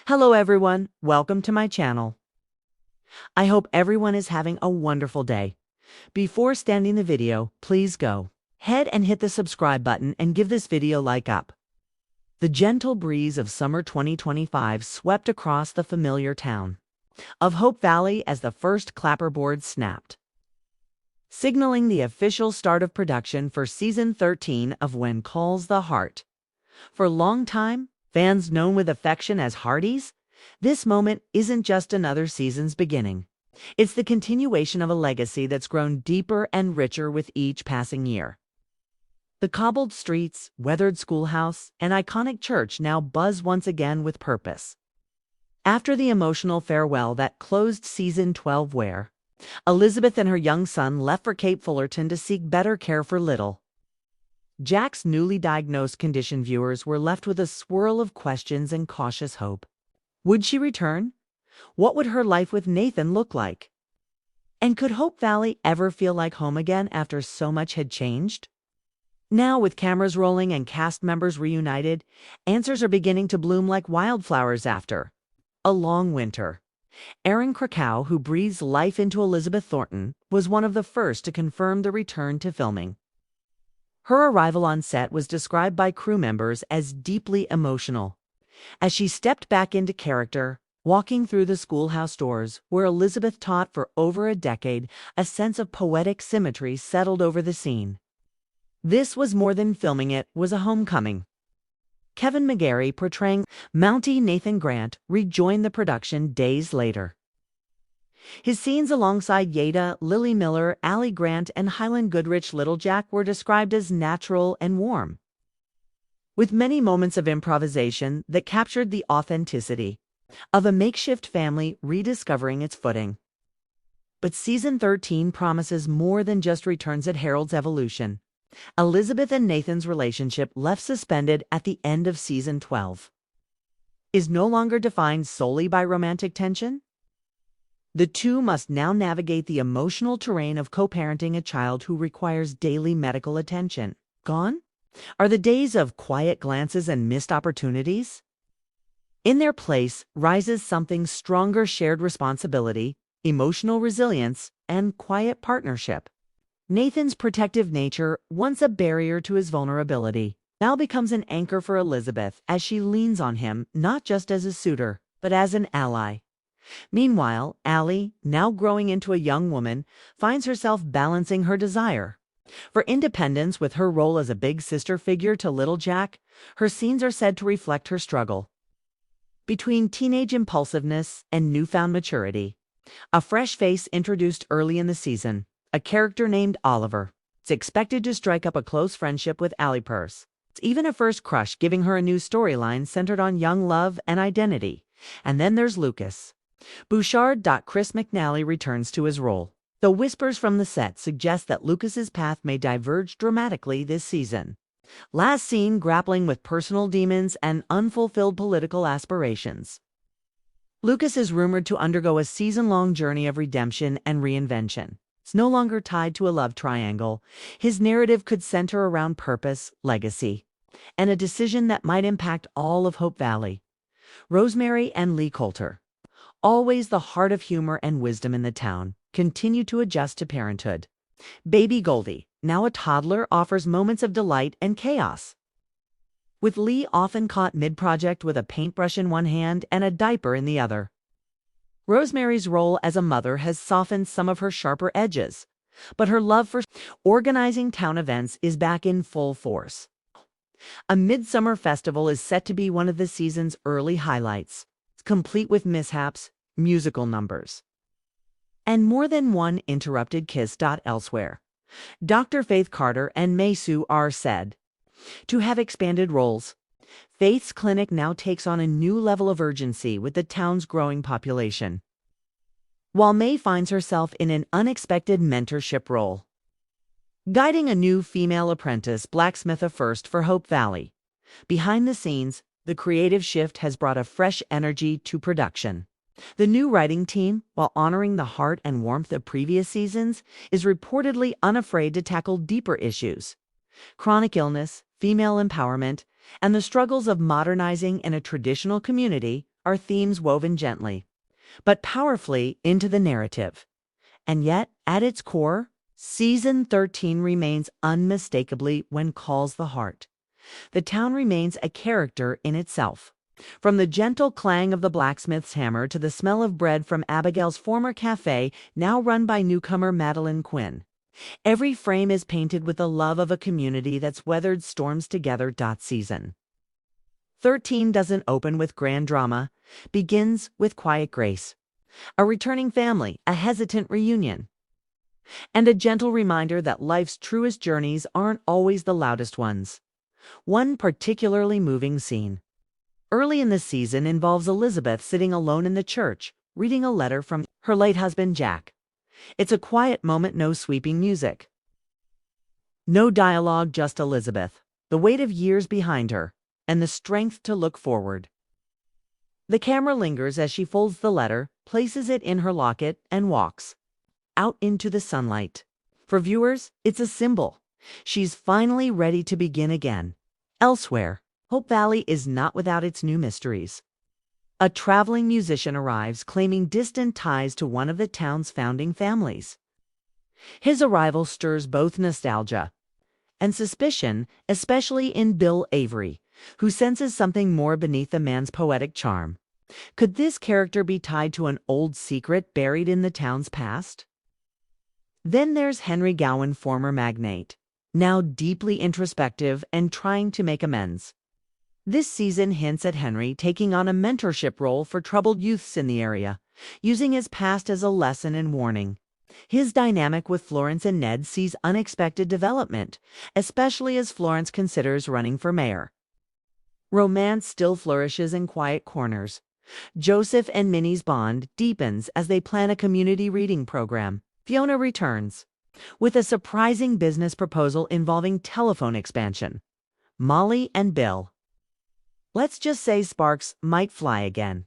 Hello everyone, welcome to my channel. I hope everyone is having a wonderful day. Before starting the video, please go ahead and hit the subscribe button and give this video a like up. The gentle breeze of summer 2025 swept across the familiar town of Hope Valley as the first clapperboard snapped, signaling the official start of production for season 13 of When Calls the Heart. For a long time, fans known with affection as Hearties, this moment isn't just another season's beginning. It's the continuation of a legacy that's grown deeper and richer with each passing year. The cobbled streets, weathered schoolhouse, and iconic church now buzz once again with purpose. After the emotional farewell that closed season 12 where Elizabeth and her young son left for Cape Fullerton to seek better care for little Jack's newly diagnosed condition, viewers were left with a swirl of questions and cautious hope. Would she return? What would her life with Nathan look like? And could Hope Valley ever feel like home again after so much had changed? Now, with cameras rolling and cast members reunited, answers are beginning to bloom like wildflowers after a long winter. Erin Krakow, who breathes life into Elizabeth Thornton, was one of the first to confirm the return to filming. Her arrival on set was described by crew members as deeply emotional, as she stepped back into character, walking through the schoolhouse doors where Elizabeth taught for over a decade. A sense of poetic symmetry settled over the scene. This was more than filming, it was a homecoming. Kevin McGarry, portraying McGarry Nathan Grant, rejoined the production days later. His scenes alongside Yada, Lily Miller, Allie Grant, and Highland Goodrich Little Jack were described as natural and warm, with many moments of improvisation that captured the authenticity of a makeshift family rediscovering its footing. But season 13 promises more than just returns at Harold's evolution. Elizabeth and Nathan's relationship, left suspended at the end of season 12, is no longer defined solely by romantic tension. The two must now navigate the emotional terrain of co-parenting a child who requires daily medical attention. Gone are the days of quiet glances and missed opportunities. In their place rises something stronger: shared responsibility, emotional resilience, and quiet partnership. Nathan's protective nature, once a barrier to his vulnerability, now becomes an anchor for Elizabeth as she leans on him not just as a suitor, but as an ally. Meanwhile, Allie, now growing into a young woman, finds herself balancing her desire for independence with her role as a big sister figure to little Jack. Her scenes are said to reflect her struggle between teenage impulsiveness and newfound maturity. A fresh face introduced early in the season, a character named Oliver, is expected to strike up a close friendship with Allie Purse. It's even a first crush, giving her a new storyline centered on young love and identity. And then there's Lucas. Bouchard. Chris McNally returns to his role, though whispers from the set suggest that Lucas's path may diverge dramatically this season. Last seen grappling with personal demons and unfulfilled political aspirations. Lucas is rumored to undergo a season-long journey of redemption and reinvention. It's no longer tied to a love triangle. His narrative could center around purpose, legacy, and a decision that might impact all of Hope Valley. Rosemary and Lee Coulter, always the heart of humor and wisdom in the town, continue to adjust to parenthood. Baby Goldie, now a toddler, offers moments of delight and chaos, with Lee often caught mid-project with a paintbrush in one hand and a diaper in the other. Rosemary's role as a mother has softened some of her sharper edges, but her love for organizing town events is back in full force. A midsummer festival is set to be one of the season's early highlights, complete with mishaps, musical numbers, and more than one interrupted kiss. Elsewhere, Dr. Faith Carter and May Sue are said to have expanded roles. Faith's clinic now takes on a new level of urgency with the town's growing population, while May finds herself in an unexpected mentorship role, guiding a new female apprentice blacksmith, a first for Hope Valley. Behind the scenes, the creative shift has brought a fresh energy to production. The new writing team, while honoring the heart and warmth of previous seasons, is reportedly unafraid to tackle deeper issues: chronic illness, female empowerment, and the struggles of modernizing in a traditional community are themes woven gently, but powerfully into the narrative. And yet, at its core, Season 13 remains unmistakably When Calls the Heart. The town remains a character in itself. From the gentle clang of the blacksmith's hammer to the smell of bread from Abigail's former cafe, now run by newcomer Madeline Quinn. Every frame is painted with the love of a community that's weathered storms together. Season 13 doesn't open with grand drama, begins with quiet grace. A returning family, a hesitant reunion, and a gentle reminder that life's truest journeys aren't always the loudest ones. One particularly moving scene early in the season involves Elizabeth sitting alone in the church, reading a letter from her late husband Jack. It's a quiet moment, no sweeping music. No dialogue, just Elizabeth, the weight of years behind her, and the strength to look forward. The camera lingers as she folds the letter, places it in her locket, and walks out into the sunlight. For viewers, it's a symbol. She's finally ready to begin again. Elsewhere, Hope Valley is not without its new mysteries. A traveling musician arrives claiming distant ties to one of the town's founding families. His arrival stirs both nostalgia and suspicion, especially in Bill Avery, who senses something more beneath the man's poetic charm. Could this character be tied to an old secret buried in the town's past? Then there's Henry Gowan, former magnate, now deeply introspective and trying to make amends. This season hints at Henry taking on a mentorship role for troubled youths in the area, using his past as a lesson and warning. His dynamic with Florence and Ned sees unexpected development, especially as Florence considers running for mayor. Romance still flourishes in quiet corners. Joseph and Minnie's bond deepens as they plan a community reading program. Fiona returns with a surprising business proposal involving telephone expansion. Molly and Bill, let's just say sparks might fly again.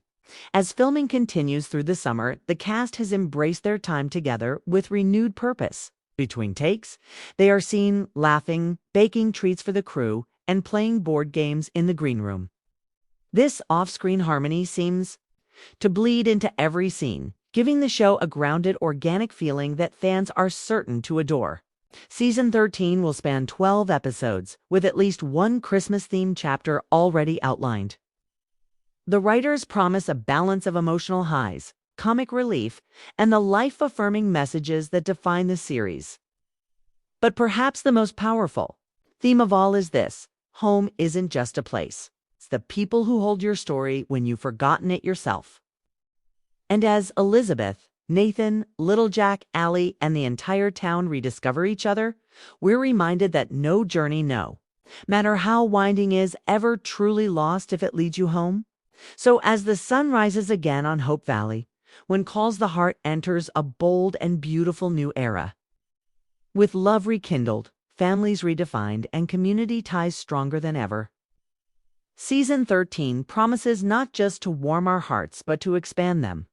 As filming continues through the summer, the cast has embraced their time together with renewed purpose. Between takes, they are seen laughing, baking treats for the crew, and playing board games in the green room. This off-screen harmony seems to bleed into every scene, giving the show a grounded, organic feeling that fans are certain to adore. Season 13 will span 12 episodes, with at least one Christmas-themed chapter already outlined. The writers promise a balance of emotional highs, comic relief, and the life-affirming messages that define the series. But perhaps the most powerful theme of all is this: home isn't just a place. It's the people who hold your story when you've forgotten it yourself. And as Elizabeth, Nathan, Little Jack, Allie, and the entire town rediscover each other, we're reminded that no journey, no matter how winding, is ever truly lost if it leads you home. So as the sun rises again on Hope Valley, When Calls the Heart enters a bold and beautiful new era. With love rekindled, families redefined, and community ties stronger than ever. Season 13 promises not just to warm our hearts, but to expand them.